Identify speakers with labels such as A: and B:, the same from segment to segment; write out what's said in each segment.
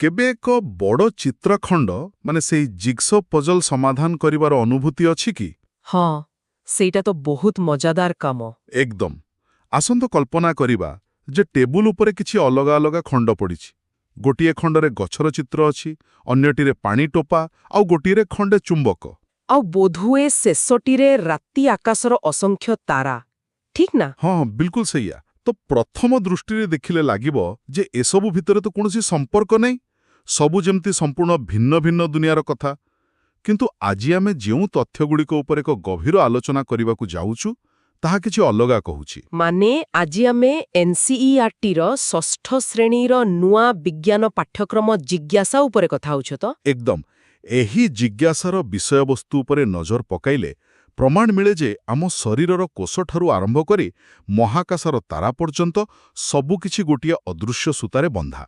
A: କେବେ ଏକ ବଡ଼ ଚିତ୍ରଖଣ୍ଡ ମାନେ ସେଇ ଜିଗ୍ସୋ ପଜଲ୍ ସମାଧାନ କରିବାର ଅନୁଭୂତି ଅଛି କି?
B: ହଁ, ସେଇଟା ତ ବହୁତ ମଜାଦାର କାମ।
A: ଏକଦମ। ଆସନ୍ତୁ କଳ୍ପନା କରିବା ଯେ ଟେବୁଲ ଉପରେ କିଛି ଅଲଗା ଅଲଗା ଖଣ୍ଡ ପଡ଼ିଛି। ଗୋଟିଏ ଖଣ୍ଡରେ ଗଛର ଚିତ୍ର ଅଛି, ଅନ୍ୟଟିରେ ପାଣି ଟୋପା, ଆଉ ଗୋଟିଏରେ ଖଣ୍ଡେ ଚୁମ୍ବକ।
B: ଆଉ ବୋଧହୁଏ ଶେଷଟିରେ ରାତି ଆକାଶର ଅସଂଖ୍ୟ ତାରା, ଠିକ୍ ନା?
A: ହଁ, ବିଲକୁଲ ସେଇଆ। ତ ପ୍ରଥମ ଦୃଷ୍ଟିରେ ଦେଖିଲେ ଲାଗିବ ଯେ ଏସବୁ ଭିତରେ ତ କୌଣସି ସମ୍ପର୍କ ନାହିଁ, ସବୁ ଯେମିତି ସମ୍ପୂର୍ଣ୍ଣ ଭିନ୍ନ ଭିନ୍ନ ଦୁନିଆର କଥା। କିନ୍ତୁ ଆଜି ଆମେ ଯେଉଁ ତଥ୍ୟଗୁଡ଼ିକ ଉପରେ ଏକ ଗଭୀର ଆଲୋଚନା କରିବାକୁ ଯାଉଛୁ, ତାହା କିଛି ଅଲଗା କହୁଛି।
B: ମାନେ ଆଜି ଆମେ NCERTର ଷଷ୍ଠ ଶ୍ରେଣୀର ନୂଆ ବିଜ୍ଞାନ ପାଠ୍ୟକ୍ରମ ଜିଜ୍ଞାସା ଉପରେ କଥା ହଉଛ ତ?
A: ଏକଦମ। ଏହି ଜିଜ୍ଞାସାର ବିଷୟବସ୍ତୁ ଉପରେ ନଜର ପକାଇଲେ ପ୍ରମାଣ ମିଳେ ଯେ ଆମ ଶରୀରର କୋଷଠାରୁ ଆରମ୍ଭ କରି ମହାକାଶର ତାରା ପର୍ଯ୍ୟନ୍ତ ସବୁକିଛି ଗୋଟିଏ ଅଦୃଶ୍ୟ ସୂତାରେ ବନ୍ଧା।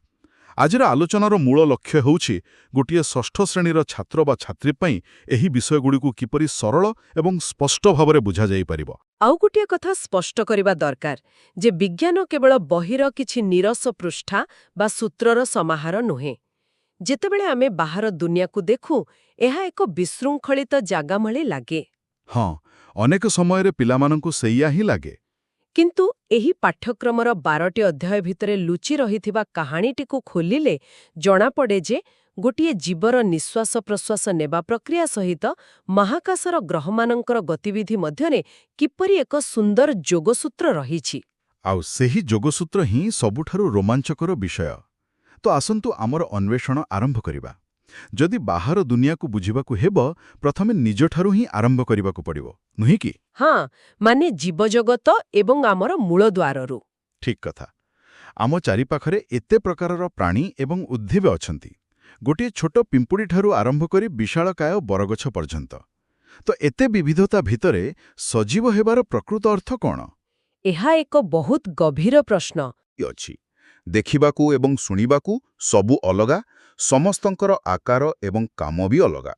A: ଆଜିର ଆଲୋଚନାର ମୂଳ ଲକ୍ଷ୍ୟ ହେଉଛି ଗୋଟିଏ ଷଷ୍ଠ ଶ୍ରେଣୀର ଛାତ୍ର ବା ଛାତ୍ରୀ ପାଇଁ ଏହି ବିଷୟଗୁଡ଼ିକୁ କିପରି ସରଳ ଏବଂ ସ୍ପଷ୍ଟ ଭାବରେ ବୁଝାଯାଇପାରିବ।
B: ଆଉ ଗୋଟିଏ କଥା ସ୍ପଷ୍ଟ କରିବା ଦରକାର ଯେ ବିଜ୍ଞାନ କେବଳ ବହିର କିଛି ନିରସ ପୃଷ୍ଠା ବା ସୂତ୍ରର ସମାହାର ନୁହେଁ। ଯେତେବେଳେ ଆମେ ବାହାର ଦୁନିଆକୁ ଦେଖୁ, ଏହା ଏକ ବିଶୃଙ୍ଖଳିତ ଜାଗା ଭଳି ଲାଗେ।
A: ହଁ, ଅନେକ ସମୟରେ ପିଲାମାନଙ୍କୁ ସେଇଆ ହିଁ ଲାଗେ।
B: କିନ୍ତୁ ଏହି ପାଠ୍ୟକ୍ରମର 12ଟି ଅଧ୍ୟାୟ ଭିତରେ ଲୁଚି ରହିଥିବା କାହାଣୀଟିକୁ ଖୋଲିଲେ ଜଣାପଡ଼େ ଯେ ଗୋଟିଏ ଜୀବର ନିଶ୍ୱାସ ପ୍ରଶ୍ୱାସ ନେବା ପ୍ରକ୍ରିୟା ସହିତ ମହାକାଶର ଗ୍ରହମାନଙ୍କର ଗତିବିଧି ମଧ୍ୟରେ କିପରି ଏକ ସୁନ୍ଦର ଯୋଗସୂତ୍ର ରହିଛି।
A: ଆଉ ସେହି ଯୋଗସୂତ୍ର ହିଁ ସବୁଠାରୁ ରୋମାଞ୍ଚକର ବିଷୟ। ତ ଆସନ୍ତୁ ଆମର ଅନ୍ୱେଷଣ ଆରମ୍ଭ କରିବା। ଯଦି ବାହାର ଦୁନିଆକୁ ବୁଝିବାକୁ ହେବ, ପ୍ରଥମେ ନିଜଠାରୁ ହିଁ ଆରମ୍ଭ କରିବାକୁ ପଡ଼ିବ, ନୁହେଁ କି?
B: ହଁ, ମାନେ ଜୀବଜଗତ ଏବଂ ଆମର ମୂଳଦ୍ୱାରରୁ।
A: ଠିକ୍ କଥା। ଆମ ଚାରିପାଖରେ ଏତେ ପ୍ରକାରର ପ୍ରାଣୀ ଏବଂ ଉଦ୍ଭିଦ ଅଛନ୍ତି, ଗୋଟିଏ ଛୋଟ ପିମ୍ପୁଡ଼ିଠାରୁ ଆରମ୍ଭ କରି ବିଶାଳକାୟ ବରଗଛ ପର୍ଯ୍ୟନ୍ତ। ତ ଏତେ ବିବିଧତା ଭିତରେ ସଜୀବ ହେବାର ପ୍ରକୃତ ଅର୍ଥ କ'ଣ?
B: ଏହା ଏକ ବହୁତ ଗଭୀର ପ୍ରଶ୍ନ।
A: ଅଛି। ଦେଖିବାକୁ ଏବଂ ଶୁଣିବାକୁ ସବୁ ଅଲଗା, ସମସ୍ତଙ୍କର ଆକାର ଏବଂ କାମ ବି ଅଲଗା।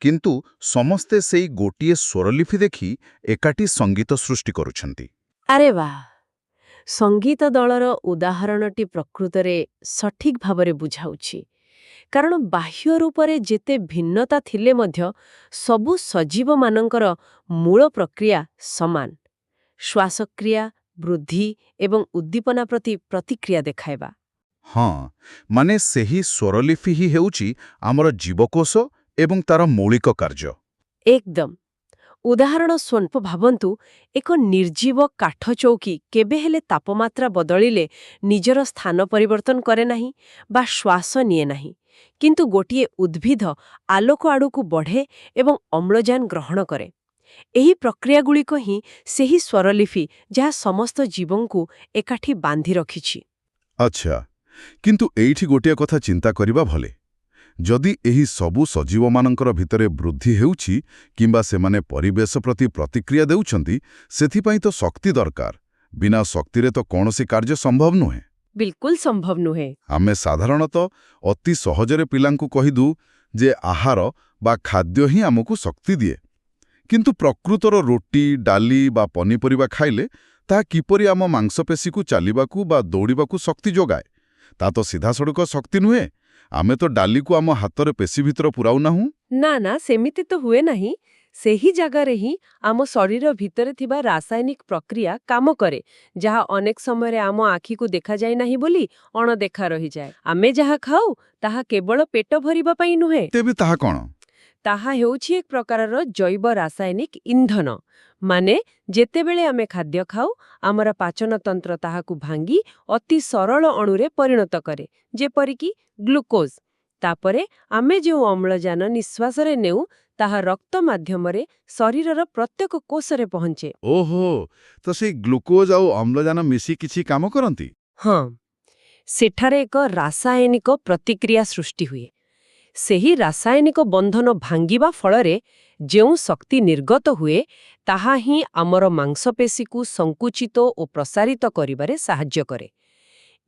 A: କିନ୍ତୁ ସମସ୍ତେ ସେଇ ଗୋଟିଏ ସ୍ୱରଲିପି ଦେଖି ଏକାଠି ସଙ୍ଗୀତ ସୃଷ୍ଟି କରୁଛନ୍ତି।
B: ଆରେ ବାଃ! ସଙ୍ଗୀତ ଦଳର ଉଦାହରଣଟି ପ୍ରକୃତରେ ସଠିକ୍ ଭାବରେ ବୁଝାଉଛି। କାରଣ ବାହ୍ୟ ରୂପରେ ଯେତେ ଭିନ୍ନତା ଥିଲେ ମଧ୍ୟ ସବୁ ସଜୀବମାନଙ୍କର ମୂଳ ପ୍ରକ୍ରିୟା ସମାନ। ଶ୍ୱାସକ୍ରିୟା, ବୃଦ୍ଧି ଏବଂ ଉଦ୍ଦୀପନା ପ୍ରତି ପ୍ରତିକ୍ରିୟା ଦେଖାଇବା।
A: ହଁ, ମାନେ ସେହି ସ୍ୱରଲିପି ହିଁ ହେଉଛି ଆମର ଜୀବକୋଷ ଏବଂ ତାର ମୌଳିକ କାର୍ଯ୍ୟ।
B: ଏକଦମ। ଉଦାହରଣ ସ୍ୱରୂପ ଭାବନ୍ତୁ, ଏକ ନିର୍ଜୀବ କାଠ ଚୌକି କେବେ ହେଲେ ତାପମାତ୍ରା ବଦଳିଲେ ନିଜର ସ୍ଥାନ ପରିବର୍ତ୍ତନ କରେ ନାହିଁ ବା ଶ୍ୱାସ ନିଏ ନାହିଁ। କିନ୍ତୁ ଗୋଟିଏ ଉଦ୍ଭିଦ ଆଲୋକ ଆଡ଼କୁ ବଢ଼େ ଏବଂ ଅମ୍ଳଜାନ ଗ୍ରହଣ କରେ। ଏହି ପ୍ରକ୍ରିୟାଗୁଡ଼ିକ ହିଁ ସେହି ସ୍ୱରଲିପି ଯାହା ସମସ୍ତ ଜୀବଙ୍କୁ ଏକାଠି ବାନ୍ଧି ରଖିଛି।
A: ଆଚ୍ଛା, କିନ୍ତୁ ଏଇଠି ଗୋଟିଏ କଥା ଚିନ୍ତା କରିବା ଭଲେ। ଯଦି ଏହି ସବୁ ସଜୀବମାନଙ୍କର ଭିତରେ ବୃଦ୍ଧି ହେଉଛି କିମ୍ବା ସେମାନେ ପରିବେଶ ପ୍ରତି ପ୍ରତିକ୍ରିୟା ଦେଉଛନ୍ତି, ସେଥିପାଇଁ ତ ଶକ୍ତି ଦରକାର। ବିନା ଶକ୍ତିରେ ତ କୌଣସି କାର୍ଯ୍ୟ ସମ୍ଭବ ନୁହେଁ।
B: ବିଲକୁଲ ସମ୍ଭବ ନୁହେଁ।
A: ଆମେ ସାଧାରଣତଃ ଅତି ସହଜରେ ପିଲାଙ୍କୁ କହିଦଉ ଯେ ଆହାର ବା ଖାଦ୍ୟ ହିଁ ଆମକୁ ଶକ୍ତି ଦିଏ। କିନ୍ତୁ ପ୍ରକୃତର ରୁଟି, ଡାଲି ବା ପନିପରିବା ଖାଇଲେ ତାହା କିପରି ଆମ ମାଂସପେଶୀକୁ ଚାଲିବାକୁ ବା ଦୌଡ଼ିବାକୁ ଶକ୍ତି ଯୋଗାଏ? ତା ତ ସିଧାସଳଖ ଶକ୍ତି ନୁହେଁ। ଆମେ ତ ଡାଲିକୁ ଆମ ହାତରେ ପେଶୀ ଭିତରେ ପୁରାଉନାହୁଁ।
B: ନା, ସେମିତି ତ ହୁଏ ନାହିଁ। ସେହି ଜାଗାରେ ହିଁ ଆମ ଶରୀର ଭିତରେ ଥିବା ରାସାୟନିକ ପ୍ରକ୍ରିୟା କାମ କରେ, ଯାହା ଅନେକ ସମୟରେ ଆମ ଆଖିକୁ ଦେଖାଯାଏ ନାହିଁ ବୋଲି ଅଣଦେଖା ରହିଯାଏ। ଆମେ ଯାହା ଖାଉ ତାହା କେବଳ ପେଟ ଭରିବା ପାଇଁ ନୁହେଁ।
A: ତେବେ ତାହା କ'ଣ?
B: ତାହା ହେଉଛି ଏକ ପ୍ରକାରର ଜୈବ ରାସାୟନିକ ଇନ୍ଧନ। ମାନେ ଯେତେବେଳେ ଆମେ ଖାଦ୍ୟ ଖାଉ, ଆମର ପାଚନତନ୍ତ୍ର ତାହାକୁ ଭାଙ୍ଗି ଅତି ସରଳ ଅଣୁରେ ପରିଣତ କରେ, ଯେପରିକି ଗ୍ଲୁକୋଜ। ତାପରେ ଆମେ ଯେଉଁ ଅମ୍ଳଜାନ ନିଶ୍ୱାସରେ ନେଉ, ତାହା ରକ୍ତ ମାଧ୍ୟମରେ ଶରୀରର ପ୍ରତ୍ୟେକ କୋଷରେ ପହଞ୍ଚେ।
A: ଓହୋ, ତ ସେଇ ଗ୍ଲୁକୋଜ ଆଉ ଅମ୍ଳଜାନ ମିଶି କିଛି କାମ କରନ୍ତି?
B: ହଁ, ସେଠାରେ ଏକ ରାସାୟନିକ ପ୍ରତିକ୍ରିୟା ସୃଷ୍ଟି ହୁଏ। ସେହି ରାସାୟନିକ ବନ୍ଧନ ଭାଙ୍ଗିବା ଫଳରେ ଯେଉଁ ଶକ୍ତି ନିର୍ଗତ ହୁଏ, ତାହା ହିଁ ଆମର ମାଂସପେଶୀକୁ ସଙ୍କୁଚିତ ଓ ପ୍ରସାରିତ କରିବାରେ ସାହାଯ୍ୟ କରେ।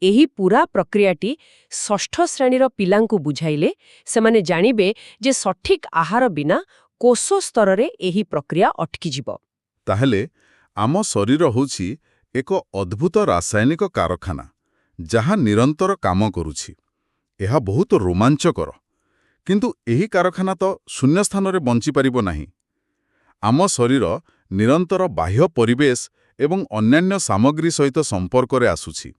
B: ଏହି ପୂରା ପ୍ରକ୍ରିୟାଟି ଷଷ୍ଠ ଶ୍ରେଣୀର ପିଲାଙ୍କୁ ବୁଝାଇଲେ ସେମାନେ ଜାଣିବେ ଯେ ସଠିକ୍ ଆହାର ବିନା କୋଷ ସ୍ତରରେ ଏହି ପ୍ରକ୍ରିୟା ଅଟକିଯିବ।
A: ତାହେଲେ ଆମ ଶରୀର ହେଉଛି ଏକ ଅଦ୍ଭୁତ ରାସାୟନିକ କାରଖାନା, ଯାହା ନିରନ୍ତର କାମ କରୁଛି। ଏହା ବହୁତ ରୋମାଞ୍ଚକର। କିନ୍ତୁ ଏହି କାରଖାନା ତ ଶୂନ୍ୟ ସ୍ଥାନରେ ବଞ୍ଚିପାରିବ ନାହିଁ। ଆମ ଶରୀର ନିରନ୍ତର ବାହ୍ୟ ପରିବେଶ ଏବଂ ଅନ୍ୟାନ୍ୟ ସାମଗ୍ରୀ ସହିତ ସମ୍ପର୍କରେ ଆସୁଛି।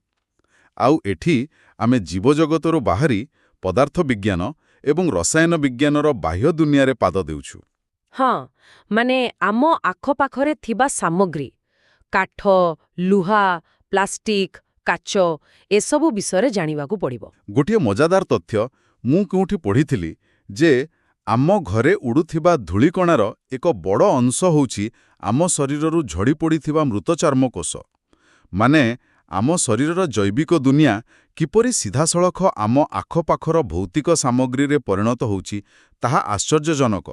A: ଆଉ ଏଠି ଆମେ ଜୀବଜଗତରୁ ବାହାରି ପଦାର୍ଥ ବିଜ୍ଞାନ ଏବଂ ରସାୟନ ବିଜ୍ଞାନର ବାହ୍ୟ ଦୁନିଆରେ ପାଦ ଦେଉଛୁ।
B: ହଁ, ମାନେ ଆମ ଆଖପାଖରେ ଥିବା ସାମଗ୍ରୀ କାଠ, ଲୁହା, ପ୍ଲାଷ୍ଟିକ, କାଚ ଏସବୁ ବିଷୟରେ ଜାଣିବାକୁ ପଡ଼ିବ।
A: ଗୋଟିଏ ମଜାଦାର ତଥ୍ୟ ମୁଁ କେଉଁଠି ପଢ଼ିଥିଲି ଯେ ଆମ ଘରେ ଉଡ଼ୁଥିବା ଧୂଳିକଣାର ଏକ ବଡ଼ ଅଂଶ ହେଉଛି ଆମ ଶରୀରରୁ ଝଡ଼ିପଡ଼ିଥିବା ମୃତ ଚର୍ମକୋଷ। ମାନେ ଆମ ଶରୀରର ଜୈବିକ ଦୁନିଆ କିପରି ସିଧାସଳଖ ଆମ ଆଖପାଖର ଭୌତିକ ସାମଗ୍ରୀରେ ପରିଣତ ହେଉଛି ତାହା ଆଶ୍ଚର୍ଯ୍ୟଜନକ।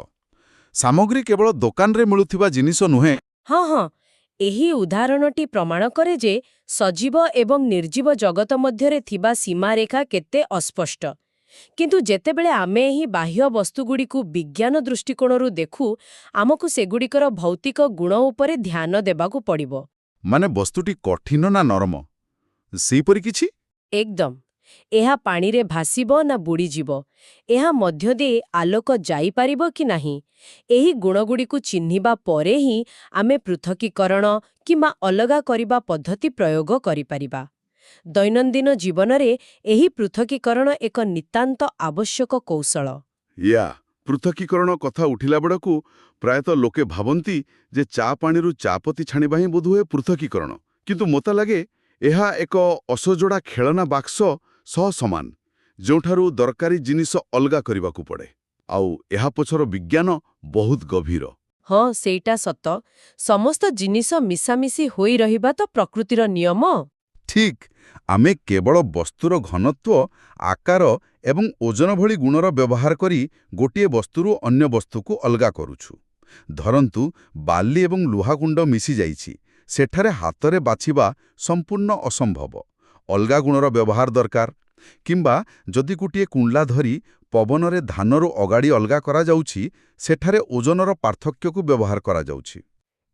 A: ସାମଗ୍ରୀ କେବଳ ଦୋକାନରେ ମିଳୁଥିବା ଜିନିଷ ନୁହେଁ।
B: ହଁ ହଁ, ଏହି ଉଦାହରଣଟି ପ୍ରମାଣ କରେ ଯେ ସଜୀବ ଏବଂ ନିର୍ଜୀବ ଜଗତ ମଧ୍ୟରେ ଥିବା ସୀମାରେଖା କେତେ ଅସ୍ପଷ୍ଟ। କିନ୍ତୁ ଯେତେବେଳେ ଆମେ ଏହି ବାହ୍ୟ ବସ୍ତୁଗୁଡ଼ିକୁ ବିଜ୍ଞାନ ଦୃଷ୍ଟିକୋଣରୁ ଦେଖୁ, ଆମକୁ ସେଗୁଡ଼ିକର ଭୌତିକ ଗୁଣ ଉପରେ ଧ୍ୟାନ ଦେବାକୁ ପଡ଼ିବ।
A: ମାନେ ବସ୍ତୁଟି କଠିନ ନା ନରମ, ସେହିପରି କିଛି?
B: ଏକଦମ। ଏହା ପାଣିରେ ଭାସିବ ନା ବୁଡ଼ିଯିବ? ଏହା ମଧ୍ୟ ଦେଇ ଆଲୋକ ଯାଇପାରିବ କି ନାହିଁ? ଏହି ଗୁଣଗୁଡ଼ିକୁ ଚିହ୍ନିବା ପରେ ହିଁ ଆମେ ପୃଥକୀକରଣ କିମ୍ବା ଅଲଗା କରିବା ପଦ୍ଧତି ପ୍ରୟୋଗ କରିପାରିବା। ଦୈନନ୍ଦିନ ଜୀବନରେ ଏହି ପୃଥକୀକରଣ ଏକ ନିତାନ୍ତ ଆବଶ୍ୟକ କୌଶଳ।
A: ପୃଥକୀକରଣ କଥା ଉଠିଲା ବେଳକୁ ପ୍ରାୟତଃ ଲୋକେ ଭାବନ୍ତି ଯେ ଚା ପାଣିରୁ ଚାପତି ଛାଣିବା ହିଁ ବୋଧହୁଏ ପୃଥକୀକରଣ। କିନ୍ତୁ ମୋତେ ଲାଗେ ଏହା ଏକ ଅସଜୋଡ଼ା ଖେଳନା ବାକ୍ସ ସହ ସମାନ, ଯେଉଁଠାରୁ ଦରକାରୀ ଜିନିଷ ଅଲଗା କରିବାକୁ ପଡ଼େ। ଆଉ ଏହା ପଛର ବିଜ୍ଞାନ ବହୁତ ଗଭୀର।
B: ହଁ, ସେଇଟା ସତ। ସମସ୍ତ ଜିନିଷ ମିଶାମିଶି ହୋଇ ରହିବା ତ ପ୍ରକୃତିର ନିୟମ।
A: ଠିକ୍, ଆମେ କେବଳ ବସ୍ତୁର ଘନତ୍ୱ, ଆକାର ଏବଂ ଓଜନ ଭଳି ଗୁଣର ବ୍ୟବହାର କରି ଗୋଟିଏ ବସ୍ତୁରୁ ଅନ୍ୟ ବସ୍ତୁକୁ ଅଲଗା କରୁଛୁ। ଧରନ୍ତୁ ବାଲି ଏବଂ ଲୁହାଗୁଣ୍ଡ ମିଶିଯାଇଛି। ସେଠାରେ ହାତରେ ବାଛିବା ସମ୍ପୂର୍ଣ୍ଣ ଅସମ୍ଭବ। ଅଲଗା ଗୁଣର ବ୍ୟବହାର ଦରକାର। କିମ୍ବା ଯଦି ଗୋଟିଏ କୁଣ୍ଡା ଧରି ପବନରେ ଧାନରୁ ଅଗାଡ଼ି ଅଲଗା କରାଯାଉଛି, ସେଠାରେ ଓଜନର ପାର୍ଥକ୍ୟକୁ ବ୍ୟବହାର କରାଯାଉଛି।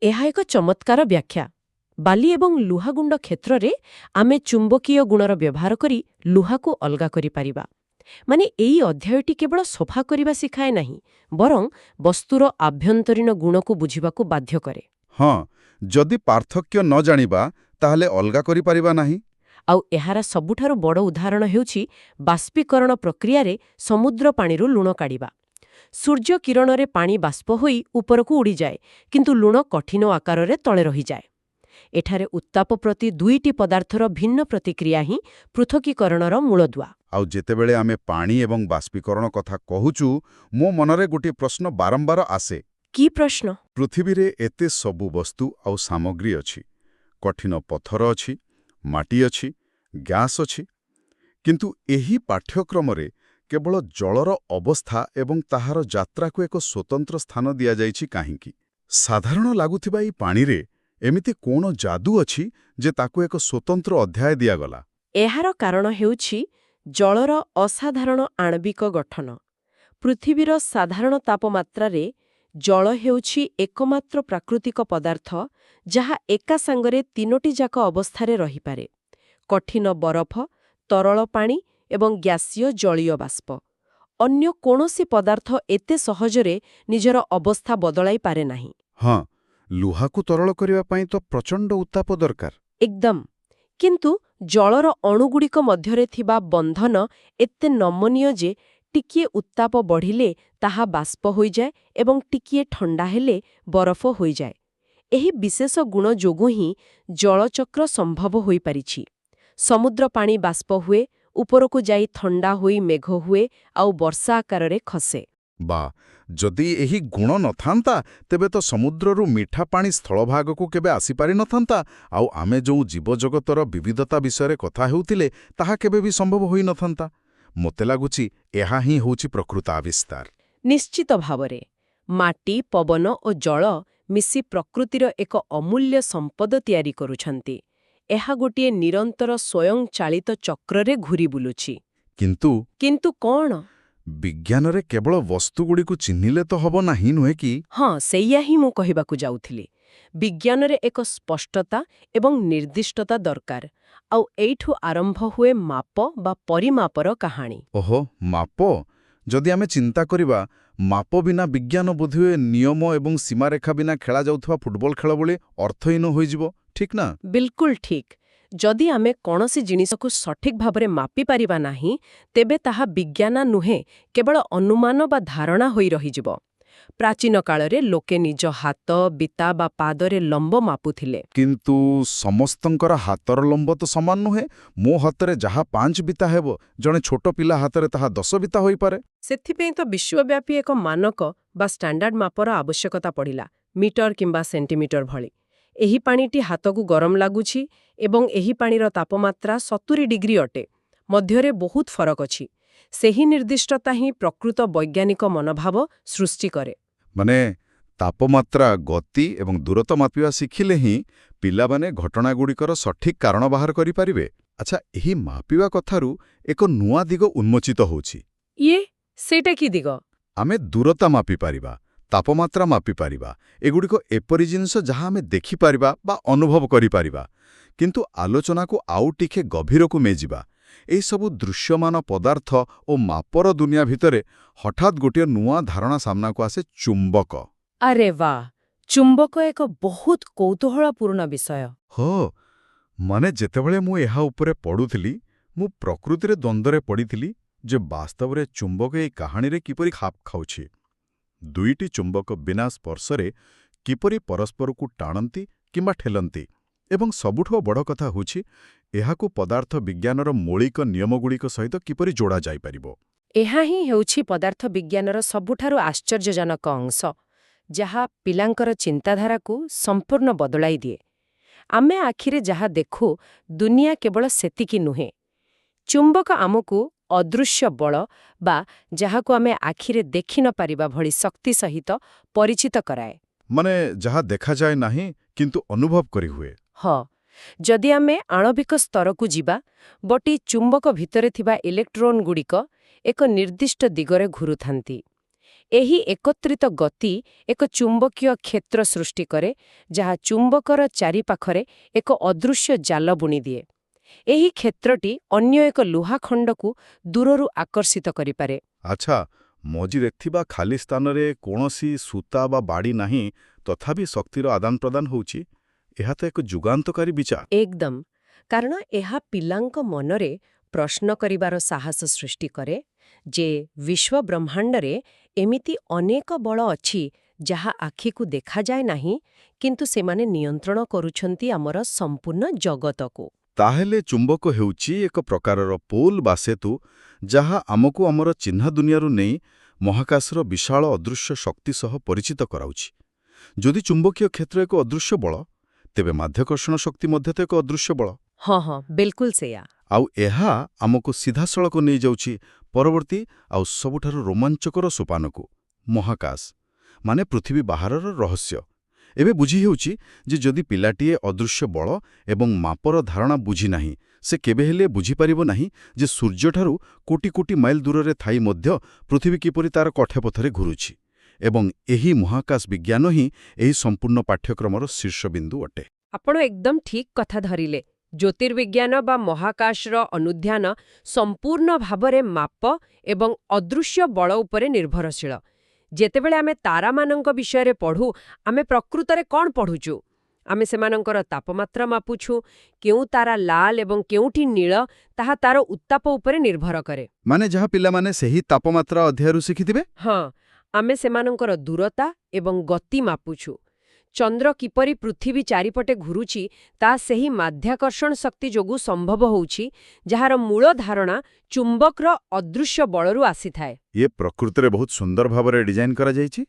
B: ଏହା ଏକ ଚମତ୍କାର ବ୍ୟାଖ୍ୟା। ବାଲି ଏବଂ ଲୁହାଗୁଣ୍ଡ କ୍ଷେତ୍ରରେ ଆମେ ଚୁମ୍ବକୀୟ ଗୁଣର ବ୍ୟବହାର କରି ଲୁହାକୁ ଅଲଗା କରିପାରିବା। ମାନେ ଏହି ଅଧ୍ୟାୟଟି କେବଳ ସଫା କରିବା ଶିଖାଏ ନାହିଁ, ବରଂ ବସ୍ତୁର ଆଭ୍ୟନ୍ତରୀଣ ଗୁଣକୁ ବୁଝିବାକୁ ବାଧ୍ୟ କରେ।
A: ହଁ, ଯଦି ପାର୍ଥକ୍ୟ ନ ଜାଣିବା ତାହେଲେ ଅଲଗା କରିପାରିବା ନାହିଁ।
B: ଆଉ ଏହାର ସବୁଠାରୁ ବଡ଼ ଉଦାହରଣ ହେଉଛି ବାଷ୍ପୀକରଣ ପ୍ରକ୍ରିୟାରେ ସମୁଦ୍ର ପାଣିରୁ ଲୁଣ କାଢ଼ିବା। ସୂର୍ଯ୍ୟ କିରଣରେ ପାଣି ବାଷ୍ପ ହୋଇ ଉପରକୁ ଉଡ଼ିଯାଏ, କିନ୍ତୁ ଲୁଣ କଠିନ ଆକାରରେ ତଳେ ରହିଯାଏ। ଏଠାରେ ଉତ୍ତାପ ପ୍ରତି ଦୁଇଟି ପଦାର୍ଥର ଭିନ୍ନ ପ୍ରତିକ୍ରିୟା ହିଁ ପୃଥକୀକରଣର ମୂଳଦୁଆ।
A: ଆଉ ଯେତେବେଳେ ଆମେ ପାଣି ଏବଂ ବାଷ୍ପୀକରଣ କଥା କହୁଛୁ, ମୋ ମନରେ ଗୋଟିଏ ପ୍ରଶ୍ନ ବାରମ୍ବାର ଆସେ।
B: କି ପ୍ରଶ୍ନ?
A: ପୃଥିବୀରେ ଏତେ ସବୁ ବସ୍ତୁ ଆଉ ସାମଗ୍ରୀ ଅଛି। କଠିନ ପଥର ଅଛି, ମାଟି ଅଛି, ଗ୍ୟାସ୍ ଅଛି। କିନ୍ତୁ ଏହି ପାଠ୍ୟକ୍ରମରେ କେବଳ ଜଳର ଅବସ୍ଥା ଏବଂ ତାହାର ଯାତ୍ରାକୁ ଏକ ସ୍ୱତନ୍ତ୍ର ସ୍ଥାନ ଦିଆଯାଇଛି କାହିଁକି? ସାଧାରଣ ଲାଗୁଥିବା ଏହି ପାଣିରେ ଏମିତି କ'ଣ ଯାଦୁ ଅଛି ଯେ ତାକୁ ଏକ ସ୍ୱତନ୍ତ୍ର ଅଧ୍ୟାୟ ଦିଆଗଲା?
B: ଏହାର କାରଣ ହେଉଛି ଜଳର ଅସାଧାରଣ ଆଣବିକ ଗଠନ। ପୃଥିବୀର ସାଧାରଣ ତାପମାତ୍ରାରେ ଜଳ ହେଉଛି ଏକମାତ୍ର ପ୍ରାକୃତିକ ପଦାର୍ଥ ଯାହା ଏକା ସାଙ୍ଗରେ ତିନୋଟି ଯାକ ଅବସ୍ଥାରେ ରହିପାରେ: କଠିନ ବରଫ, ତରଳ ପାଣି ଏବଂ ଗ୍ୟାସୀୟ ଜଳୀୟ ବାଷ୍ପ। ଅନ୍ୟ କୌଣସି ପଦାର୍ଥ ଏତେ ସହଜରେ ନିଜର ଅବସ୍ଥା ବଦଳାଇ ପାରେ ନାହିଁ।
A: ହଁ, ଲୁହାକୁ ତରଳ କରିବା ପାଇଁ ତ ପ୍ରଚଣ୍ଡ ଉତ୍ତାପ ଦରକାର।
B: ଏକଦମ। କିନ୍ତୁ ଜଳର ଅଣୁଗୁଡ଼ିକ ମଧ୍ୟରେ ଥିବା ବନ୍ଧନ ଏତେ ନମନୀୟ ଯେ ଟିକିଏ ଉତ୍ତାପ ବଢ଼ିଲେ ତାହା ବାଷ୍ପ ହୋଇଯାଏ ଏବଂ ଟିକିଏ ଥଣ୍ଡା ହେଲେ ବରଫ ହୋଇଯାଏ। ଏହି ବିଶେଷ ଗୁଣ ଯୋଗୁଁ ହିଁ ଜଳଚକ୍ର ସମ୍ଭବ ହୋଇପାରିଛି। ସମୁଦ୍ର ପାଣି ବାଷ୍ପ ହୁଏ, ଉପରକୁ ଯାଇ ଥଣ୍ଡା ହୋଇ ମେଘ ହୁଏ ଆଉ ବର୍ଷା ଆକାରରେ ଖସେ।
A: ବା, ଯଦି ଏହି ଗୁଣ ନଥାନ୍ତା ତେବେ ତ ସମୁଦ୍ରରୁ ମିଠା ପାଣି ସ୍ଥଳଭାଗକୁ କେବେ ଆସିପାରିନଥାନ୍ତା, ଆଉ ଆମେ ଯେଉଁ ଜୀବଜଗତର ବିବିଧତା ବିଷୟରେ କଥା ହେଉଥିଲେ ତାହା କେବେ ବି ସମ୍ଭବ ହୋଇନଥାନ୍ତା। ମୋତେ ଲାଗୁଛି ଏହା ହିଁ ହେଉଛି ପ୍ରକୃତ ଆବିଷ୍କାର।
B: ନିଶ୍ଚିତ ଭାବରେ ମାଟି, ପବନ ଓ ଜଳ ମିଶି ପ୍ରକୃତିର ଏକ ଅମୂଲ୍ୟ ସମ୍ପଦ ତିଆରି କରୁଛନ୍ତି। ଏହା ଗୋଟିଏ ନିରନ୍ତର ସ୍ୱୟଂଚାଳିତ ଚକ୍ରରେ ଘୂରି ବୁଲୁଛି।
A: କିନ୍ତୁ
B: କ'ଣ?
A: ବିଜ୍ଞାନରେ କେବଳ ବସ୍ତୁଗୁଡ଼ିକୁ ଚିହ୍ନିଲେ ତ ହେବ ନାହିଁ, ନୁହେଁ କି?
B: ହଁ, ସେଇଆ ହିଁ ମୁଁ କହିବାକୁ ଯାଉଥିଲି। ବିଜ୍ଞାନରେ ଏକ ସ୍ପଷ୍ଟତା ଏବଂ ନିର୍ଦ୍ଦିଷ୍ଟତା ଦରକାର। ଆଉ ଏଇଠୁ ଆରମ୍ଭ ହୁଏ ମାପ ବା ପରିମାପର କାହାଣୀ।
A: ଓହୋ, ମାପ? ଯଦି ଆମେ ଚିନ୍ତା କରିବା, ମାପ ବିନା ବିଜ୍ଞାନ ବୋଧହୁଏ ନିୟମ ଏବଂ ସୀମାରେଖା ବିନା ଖେଳାଯାଉଥିବା ଫୁଟବଲ ଖେଳ ଭଳି ଅର୍ଥହୀନ ହୋଇଯିବ, ଠିକ୍ ନା?
B: ବିଲକୁଲ ଠିକ୍। ଯଦି ଆମେ କୌଣସି ଜିନିଷକୁ ସଠିକ୍ ଭାବରେ ମାପିପାରିବା ନାହିଁ, ତେବେ ତାହା ବିଜ୍ଞାନ ନୁହେଁ, କେବଳ ଅନୁମାନ ବା ଧାରଣା ହୋଇ ରହିଯିବ। ପ୍ରାଚୀନ କାଳରେ ଲୋକେ ନିଜ ହାତ, ବିତା ବା ପାଦରେ ଲମ୍ବ ମାପୁଥିଲେ।
A: କିନ୍ତୁ ସମସ୍ତଙ୍କର ହାତର ଲମ୍ବ ତ ସମାନ ନୁହେଁ। ମୋ ହାତରେ ଯାହା 5 ବିତା ହେବ, ଜଣେ ଛୋଟ ପିଲା ହାତରେ ତାହା 10 ବିତା ହୋଇପାରେ।
B: ସେଥିପାଇଁ ତ ବିଶ୍ୱବ୍ୟାପୀ ଏକ ମାନକ ବା ଷ୍ଟାଣ୍ଡାର୍ଡ ମାପର ଆବଶ୍ୟକତା ପଡ଼ିଲା, ମିଟର କିମ୍ବା ସେଣ୍ଟିମିଟର ଭଳି। ଏହି ପାଣିଟି ହାତକୁ ଗରମ ଲାଗୁଛି ଏବଂ ଏହି ପାଣିର ତାପମାତ୍ରା 70 ଡିଗ୍ରୀ ଅଟେ। ମଧ୍ୟରେ ବହୁତ ଫରକ ଅଛି। ସେହି ନିର୍ଦ୍ଦିଷ୍ଟତା ହିଁ ପ୍ରକୃତ ବୈଜ୍ଞାନିକ ମନୋଭାବ ସୃଷ୍ଟି କରେ।
A: ମାନେ ତାପମାତ୍ରା, ଗତି ଏବଂ ଦୂରତ୍ୱ ମାପିବା ଶିଖିଲେ ହିଁ ପିଲାମାନେ ଘଟଣାଗୁଡ଼ିକର ସଠିକ୍ କାରଣ ବାହାର କରିପାରିବେ। ଆଚ୍ଛା, ଏହି ମାପିବା କଥାରୁ ଏକ ନୂଆ ଦିଗ ଉନ୍ମୋଚିତ ହେଉଛି।
B: ସେଇଟା କି ଦିଗ?
A: ଆମେ ଦୂରତା ମାପିପାରିବା, ତାପମାତ୍ରା ମାପିପାରିବା। ଏଗୁଡ଼ିକ ଏପରି ଜିନିଷ ଯାହା ଆମେ ଦେଖିପାରିବା ବା ଅନୁଭବ କରିପାରିବା। କିନ୍ତୁ ଆଲୋଚନାକୁ ଆଉ ଟିକେ ଗଭୀରକୁ ନେଇଯିବା। ଏହିସବୁ ଦୃଶ୍ୟମାନ ପଦାର୍ଥ ଓ ମାପର ଦୁନିଆ ଭିତରେ ହଠାତ୍ ଗୋଟିଏ ନୂଆ ଧାରଣା ସାମ୍ନାକୁ ଆସେ, ଚୁମ୍ବକ।
B: ଆରେ ବା, ଚୁମ୍ବକ ଏକ ବହୁତ କୌତୂହଳପୂର୍ଣ୍ଣ ବିଷୟ।
A: ହଁ, ମାନେ ଯେତେବେଳେ ମୁଁ ଏହା ଉପରେ ପଢ଼ୁଥିଲି, ମୁଁ ପ୍ରକୃତିରେ ଦ୍ୱନ୍ଦ୍ୱରେ ପଡ଼ିଥିଲି ଯେ ବାସ୍ତବରେ ଚୁମ୍ବକ ଏହି କାହାଣୀରେ କିପରି ଖାପ ଖାଉଛି। ଦୁଇଟି ଚୁମ୍ବକ ବିନା ସ୍ପର୍ଶରେ କିପରି ପରସ୍ପରକୁ ଟାଣନ୍ତି କିମ୍ବା ଠେଲନ୍ତି, ଏବଂ ସବୁଠୁ ବଡ଼ କଥା ହେଉଛି ଏହାକୁ ପଦାର୍ଥ ବିଜ୍ଞାନର ମୌଳିକ ନିୟମଗୁଡ଼ିକ ସହିତ କିପରି ଯୋଡ଼ାଯାଇପାରିବ।
B: ଏହା ହିଁ ହେଉଛି ପଦାର୍ଥ ବିଜ୍ଞାନର ସବୁଠାରୁ ଆଶ୍ଚର୍ଯ୍ୟଜନକ ଅଂଶ, ଯାହା ପିଲାଙ୍କର ଚିନ୍ତାଧାରାକୁ ସମ୍ପୂର୍ଣ୍ଣ ବଦଳାଇ ଦିଏ। ଆମେ ଆଖିରେ ଯାହା ଦେଖୁ, ଦୁନିଆ କେବଳ ସେତିକି ନୁହେଁ। ଚୁମ୍ବକ ଆମକୁ ଅଦୃଶ୍ୟ ବଳ ବା ଯାହାକୁ ଆମେ ଆଖିରେ ଦେଖି ନ ପାରିବା ଭଳି ଶକ୍ତି ସହିତ ପରିଚିତ କରାଏ।
A: ମାନେ ଯାହା ଦେଖାଯାଏ ନାହିଁ କିନ୍ତୁ ଅନୁଭବ କରିହୁଏ।
B: ହଁ, ଯଦି ଆମେ ଆଣବିକ ସ୍ତରକୁ ଯିବା, ବଟି ଚୁମ୍ବକ ଭିତରେ ଥିବା ଇଲେକ୍ଟ୍ରୋନଗୁଡ଼ିକ ଏକ ନିର୍ଦ୍ଦିଷ୍ଟ ଦିଗରେ ଘୁରୁଥାନ୍ତି। ଏହି ଏକତ୍ରିତ ଗତି ଏକ ଚୁମ୍ବକୀୟ କ୍ଷେତ୍ର ସୃଷ୍ଟି କରେ, ଯାହା ଚୁମ୍ବକର ଚାରିପାଖରେ ଏକ ଅଦୃଶ୍ୟ ଜାଲ ବୁଣିଦିଏ। ଏହି କ୍ଷେତ୍ରଟି ଅନ୍ୟ ଏକ ଲୁହାଖଣ୍ଡକୁ ଦୂରରୁ ଆକର୍ଷିତ କରିପାରେ।
A: ଆଚ୍ଛା, ମଝିରେ ଥିବା ଖାଲି ସ୍ଥାନରେ କୌଣସି ସୂତା ବା ବାଡ଼ି ନାହିଁ, ତଥାପି ଶକ୍ତିର ଆଦାନ ପ୍ରଦାନ ହେଉଛି। ଏହା ତ ଏକ ଯୁଗାନ୍ତକାରୀ ବିଚାର।
B: ଏକଦମ। କାରଣ ଏହା ପିଲାଙ୍କ ମନରେ ପ୍ରଶ୍ନ କରିବାର ସାହସ ସୃଷ୍ଟି କରେ ଯେ ବିଶ୍ୱ ବ୍ରହ୍ମାଣ୍ଡରେ ଏମିତି ଅନେକ ବଳ ଅଛି ଯାହା ଆଖିକୁ ଦେଖାଯାଏ ନାହିଁ, କିନ୍ତୁ ସେମାନେ ନିୟନ୍ତ୍ରଣ କରୁଛନ୍ତି ଆମର ସମ୍ପୂର୍ଣ୍ଣ ଜଗତକୁ।
A: ତାହେଲେ ଚୁମ୍ବକ ହେଉଛି ଏକ ପ୍ରକାରର ପୋଲ୍ ବା ସେତୁ, ଯାହା ଆମକୁ ଆମର ଚିହ୍ନା ଦୁନିଆରୁ ନେଇ ମହାକାଶର ବିଶାଳ ଅଦୃଶ୍ୟ ଶକ୍ତି ସହ ପରିଚିତ କରାଉଛି। ଯଦି ଚୁମ୍ବକୀୟ କ୍ଷେତ୍ର ଏକ ଅଦୃଶ୍ୟ ବଳ, ତେବେ ମାଧ୍ୟାକର୍ଷଣ ଶକ୍ତି ମଧ୍ୟ ତ ଏକ ଅଦୃଶ୍ୟ ବଳ।
B: ହଁ, ବିଲକୁଲ ସେଇଆ।
A: ଆଉ ଏହା ଆମକୁ ସିଧାସଳଖ ନେଇଯାଉଛି ପରବର୍ତ୍ତୀ ଆଉ ସବୁଠାରୁ ରୋମାଞ୍ଚକର ସୋପାନକୁ, ମହାକାଶ, ମାନେ ପୃଥିବୀ ବାହାରର ରହସ୍ୟ। ଏବେ ବୁଝି ହେଉଛି ଯେ ଯଦି ପିଲାଟିଏ ଅଦୃଶ୍ୟ ବଳ ଏବଂ ମାପର ଧାରଣା ବୁଝିନାହିଁ, ସେ କେବେ ହେଲେ ବୁଝିପାରିବ ନାହିଁ ଯେ ସୂର୍ଯ୍ୟଠାରୁ କୋଟି କୋଟି ମାଇଲ ଦୂରରେ ଥାଇ ମଧ୍ୟ ପୃଥିବୀ କିପରି ତାର କକ୍ଷପଥରେ ଘୁରୁଛି। ଏବଂ ଏହି ମହାକାଶ ବିଜ୍ଞାନ ହିଁ ଏହି ସମ୍ପୂର୍ଣ୍ଣ ପାଠ୍ୟକ୍ରମର ଶୀର୍ଷବିନ୍ଦୁ ଅଟେ।
B: ଆପଣ ଏକଦମ ଠିକ୍ କଥା ଧରିଲେ। ଜ୍ୟୋତିର୍ବିଜ୍ଞାନ ବା ମହାକାଶର ଅନୁଧ୍ୟାନ ସମ୍ପୂର୍ଣ୍ଣ ଭାବରେ ମାପ ଏବଂ ଅଦୃଶ୍ୟ ବଳ ଉପରେ ନିର୍ଭରଶୀଳ। ଯେତେବେଳେ ଆମେ ତାରାମାନଙ୍କ ବିଷୟରେ ପଢ଼ୁ, ଆମେ ପ୍ରକୃତରେ କ'ଣ ପଢ଼ୁଛୁ? ଆମେ ସେମାନଙ୍କର ତାପମାତ୍ରା ମାପୁଛୁ। କେଉଁ ତାରା ଲାଲ ଏବଂ କେଉଁଠି ନୀଳ, ତାହା ତାର ଉତ୍ତାପ ଉପରେ ନିର୍ଭର କରେ।
A: ମାନେ ଯାହା ପିଲାମାନେ ସେହି ତାପମାତ୍ରା ଅଧ୍ୟାୟରୁ ଶିଖିଥିବେ।
B: ହଁ, ଆମେ ସେମାନଙ୍କର ଦୂରତା ଏବଂ ଗତି ମାପୁଛୁ। ଚନ୍ଦ୍ର କିପରି ପୃଥିବୀ ଚାରିପଟେ ଘୁରୁଛି, ତା ସେହି ମାଧ୍ୟାକର୍ଷଣ ଶକ୍ତି ଯୋଗୁଁ ସମ୍ଭବ ହେଉଛି, ଯାହାର ମୂଳ ଧାରଣା ଚୁମ୍ବକର ଅଦୃଶ୍ୟ ବଳରୁ ଆସିଥାଏ।
A: ଇଏ ପ୍ରକୃତିରେ ବହୁତ ସୁନ୍ଦର ଭାବରେ ଡିଜାଇନ୍ କରାଯାଇଛି।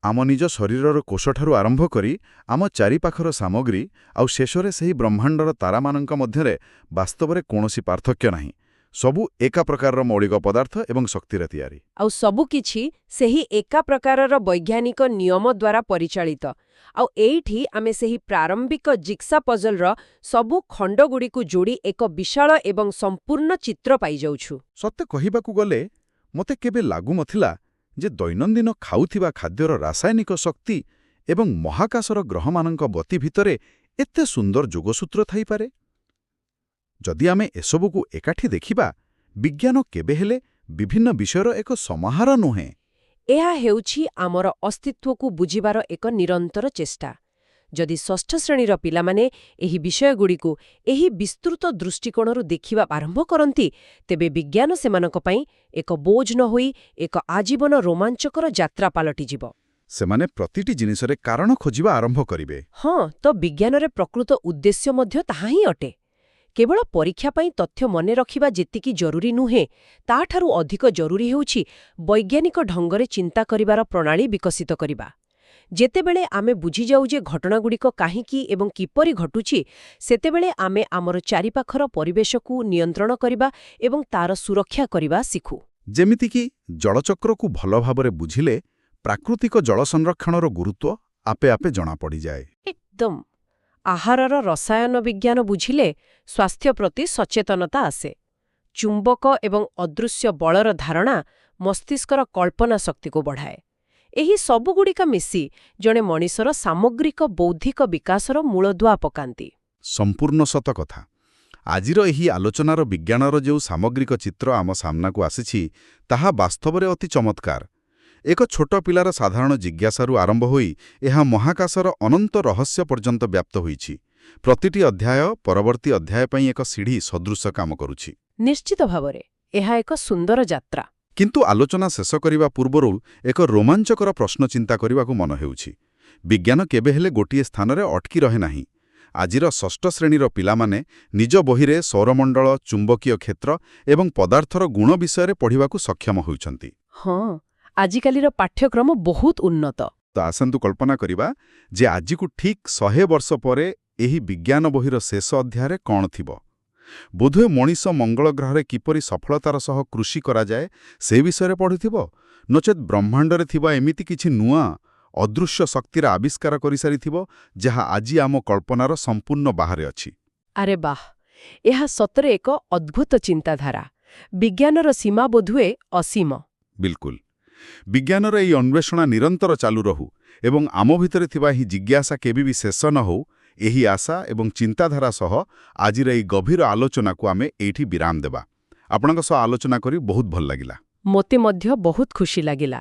A: ଆମ ନିଜ ଶରୀରର କୋଷଠାରୁ ଆରମ୍ଭ କରି ଆମ ଚାରିପାଖର ସାମଗ୍ରୀ ଆଉ ଶେଷରେ ସେହି ବ୍ରହ୍ମାଣ୍ଡର ତାରାମାନଙ୍କ ମଧ୍ୟରେ ବାସ୍ତବରେ କୌଣସି ପାର୍ଥକ୍ୟ ନାହିଁ। ସବୁ ଏକା ପ୍ରକାରର ମୌଳିକ ପଦାର୍ଥ ଏବଂ ଶକ୍ତିରେ ତିଆରି।
B: ଆଉ ସବୁକିଛି ସେହି ଏକା ପ୍ରକାରର ବୈଜ୍ଞାନିକ ନିୟମ ଦ୍ୱାରା ପରିଚାଳିତ। ଆଉ ଏଇଠି ଆମେ ସେହି ପ୍ରାରମ୍ଭିକ ଜିଗ୍ସା ପଜଲର ସବୁ ଖଣ୍ଡଗୁଡ଼ିକୁ ଯୋଡ଼ି ଏକ ବିଶାଳ ଏବଂ ସମ୍ପୂର୍ଣ୍ଣ ଚିତ୍ର ପାଇଯାଉଛୁ।
A: ସତେ କହିବାକୁ ଗଲେ, ମୋତେ କେବେ ଲାଗୁନଥିଲା ଯେ ଦୈନନ୍ଦିନ ଖାଉଥିବା ଖାଦ୍ୟର ରାସାୟନିକ ଶକ୍ତି ଏବଂ ମହାକାଶର ଗ୍ରହମାନଙ୍କ ଗତି ଭିତରେ ଏତେ ସୁନ୍ଦର ଯୋଗସୂତ୍ର ଥାଇପାରେ। ଯଦି ଆମେ ଏସବୁକୁ ଏକାଠି ଦେଖିବା, ବିଜ୍ଞାନ କେବେ ହେଲେ ବିଭିନ୍ନ ବିଷୟର ଏକ ସମାହାର ନୁହେଁ।
B: ଏହା ହେଉଛି ଆମର ଅସ୍ତିତ୍ୱକୁ ବୁଝିବାର ଏକ ନିରନ୍ତର ଚେଷ୍ଟା। ଯଦି ଷଷ୍ଠ ଶ୍ରେଣୀର ପିଲାମାନେ ଏହି ବିଷୟଗୁଡ଼ିକୁ ଏହି ବିସ୍ତୃତ ଦୃଷ୍ଟିକୋଣରୁ ଦେଖିବା ଆରମ୍ଭ କରନ୍ତି, ତେବେ ବିଜ୍ଞାନ ସେମାନଙ୍କ ପାଇଁ ଏକ ବୋଝ ନ ହୋଇ ଏକ ଆଜୀବନ ରୋମାଞ୍ଚକର ଯାତ୍ରା ପାଲଟିଯିବ।
A: ସେମାନେ ପ୍ରତିଟି ଜିନିଷରେ କାରଣ ଖୋଜିବା ଆରମ୍ଭ କରିବେ।
B: ହଁ, ତ ବିଜ୍ଞାନରେ ପ୍ରକୃତ ଉଦ୍ଦେଶ୍ୟ ମଧ୍ୟ ତାହା ହିଁ ଅଟେ। କେବଳ ପରୀକ୍ଷା ପାଇଁ ତଥ୍ୟ ମନେ ରଖିବା ଯେତିକି ଜରୁରୀ ନୁହେଁ, ତାଠାରୁ ଅଧିକ ଜରୁରୀ ହେଉଛି ବୈଜ୍ଞାନିକ ଢଙ୍ଗରେ ଚିନ୍ତା କରିବାର ପ୍ରଣାଳୀ ବିକଶିତ କରିବା। ଯେତେବେଳେ ଆମେ ବୁଝିଯାଉ ଯେ ଘଟଣାଗୁଡ଼ିକ କାହିଁକି ଏବଂ କିପରି ଘଟୁଛି, ସେତେବେଳେ ଆମେ ଆମର ଚାରିପାଖର ପରିବେଶକୁ ନିୟନ୍ତ୍ରଣ କରିବା ଏବଂ ତାର ସୁରକ୍ଷା କରିବା ଶିଖୁ।
A: ଯେମିତିକି ଜଳଚକ୍ରକୁ ଭଲ ଭାବରେ ବୁଝିଲେ ପ୍ରାକୃତିକ ଜଳ ସଂରକ୍ଷଣର ଗୁରୁତ୍ୱ ଆପେ ଆପେ ଜଣାପଡ଼ିଯାଏ।
B: ଏକଦମ। ଆହାରର ରସାୟନ ବିଜ୍ଞାନ ବୁଝିଲେ ସ୍ୱାସ୍ଥ୍ୟ ପ୍ରତି ସଚେତନତା ଆସେ। ଚୁମ୍ବକ ଏବଂ ଅଦୃଶ୍ୟ ବଳର ଧାରଣା ମସ୍ତିଷ୍କର କଳ୍ପନା ଶକ୍ତିକୁ ବଢ଼ାଏ। ଏହି ସବୁଗୁଡ଼ିକ ମିଶି ଜଣେ ମଣିଷର ସାମଗ୍ରିକ ବୌଦ୍ଧିକ ବିକାଶର ମୂଳଦୁଆ ପକାନ୍ତି।
A: ସମ୍ପୂର୍ଣ୍ଣ ସତ କଥା। ଆଜିର ଏହି ଆଲୋଚନାର ବିଜ୍ଞାନର ଯେଉଁ ସାମଗ୍ରିକ ଚିତ୍ର ଆମ ସାମ୍ନାକୁ ଆସିଛି, ତାହା ବାସ୍ତବରେ ଅତି ଚମତ୍କାର। ଏକ ଛୋଟ ପିଲାର ସାଧାରଣ ଜିଜ୍ଞାସାରୁ ଆରମ୍ଭ ହୋଇ ଏହା ମହାକାଶର ଅନନ୍ତ ରହସ୍ୟ ପର୍ଯ୍ୟନ୍ତ ବ୍ୟାପ୍ତ ହୋଇଛି। ପ୍ରତିଟି ଅଧ୍ୟାୟ ପରବର୍ତ୍ତୀ ଅଧ୍ୟାୟ ପାଇଁ ଏକ ସିଢ଼ି ସଦୃଶ କାମ କରୁଛି।
B: ନିଶ୍ଚିତ ଭାବରେ ଏହା ଏକ ସୁନ୍ଦର ଯାତ୍ରା।
A: କିନ୍ତୁ ଆଲୋଚନା ଶେଷ କରିବା ପୂର୍ବରୁ ଏକ ରୋମାଞ୍ଚକର ପ୍ରଶ୍ନ ଚିନ୍ତା କରିବାକୁ ମନ ହେଉଛି। ବିଜ୍ଞାନ କେବେ ହେଲେ ଗୋଟିଏ ସ୍ଥାନରେ ଅଟକି ରହେ ନାହିଁ। ଆଜିର ଷଷ୍ଠ ଶ୍ରେଣୀର ପିଲାମାନେ ନିଜ ବହିରେ ସୌରମଣ୍ଡଳ, ଚୁମ୍ବକୀୟ କ୍ଷେତ୍ର ଏବଂ ପଦାର୍ଥର ଗୁଣ ବିଷୟରେ ପଢ଼ିବାକୁ ସକ୍ଷମ ହେଉଛନ୍ତି।
B: ହଁ, ଆଜିକାଲିର ପାଠ୍ୟକ୍ରମ ବହୁତ ଉନ୍ନତ।
A: ତ ଆସନ୍ତୁ କଳ୍ପନା କରିବା ଯେ ଆଜିକୁ ଠିକ୍ 100 ବର୍ଷ ପରେ ଏହି ବିଜ୍ଞାନ ବହିର ଶେଷ ଅଧ୍ୟାୟରେ କ'ଣ ଥିବ। ବୋଧହୁଏ ମଣିଷ ମଙ୍ଗଳ ଗ୍ରହରେ କିପରି ସଫଳତାର ସହ କୃଷି କରାଯାଏ ସେ ବିଷୟରେ ପଢ଼ୁଥିବ, ନଚେତ୍ ବ୍ରହ୍ମାଣ୍ଡରେ ଥିବା ଏମିତି କିଛି ନୂଆ ଅଦୃଶ୍ୟ ଶକ୍ତିର ଆବିଷ୍କାର କରିସାରିଥିବ ଯାହା ଆଜି ଆମ କଳ୍ପନାର ସମ୍ପୂର୍ଣ୍ଣ ବାହାରେ ଅଛି।
B: ଆରେ ବାଃ, ଏହା ସତରେ ଏକ ଅଦ୍ଭୁତ ଚିନ୍ତାଧାରା। ବିଜ୍ଞାନର ସୀମା ବୋଧହୁଏ ଅସୀମ।
A: ବିଲକୁଲ। ବିଜ୍ଞାନର ଏହି ଅନ୍ୱେଷଣା ନିରନ୍ତର ଚାଲୁ ରହୁ ଏବଂ ଆମ ଭିତରେ ଥିବା ଏହି ଜିଜ୍ଞାସା କେବେ ବି ଶେଷ ନ ହେଉ, ଏହି ଆଶା ଏବଂ ଚିନ୍ତାଧାରା ସହ ଆଜିର ଏହି ଗଭୀର ଆଲୋଚନାକୁ ଆମେ ଏଇଠି ବିରାମ ଦେବା। ଆପଣଙ୍କ ସହ ଆଲୋଚନା କରି ବହୁତ ଭଲ ଲାଗିଲା।
B: ମୋତେ ମଧ୍ୟ ବହୁତ ଖୁସି ଲାଗିଲା।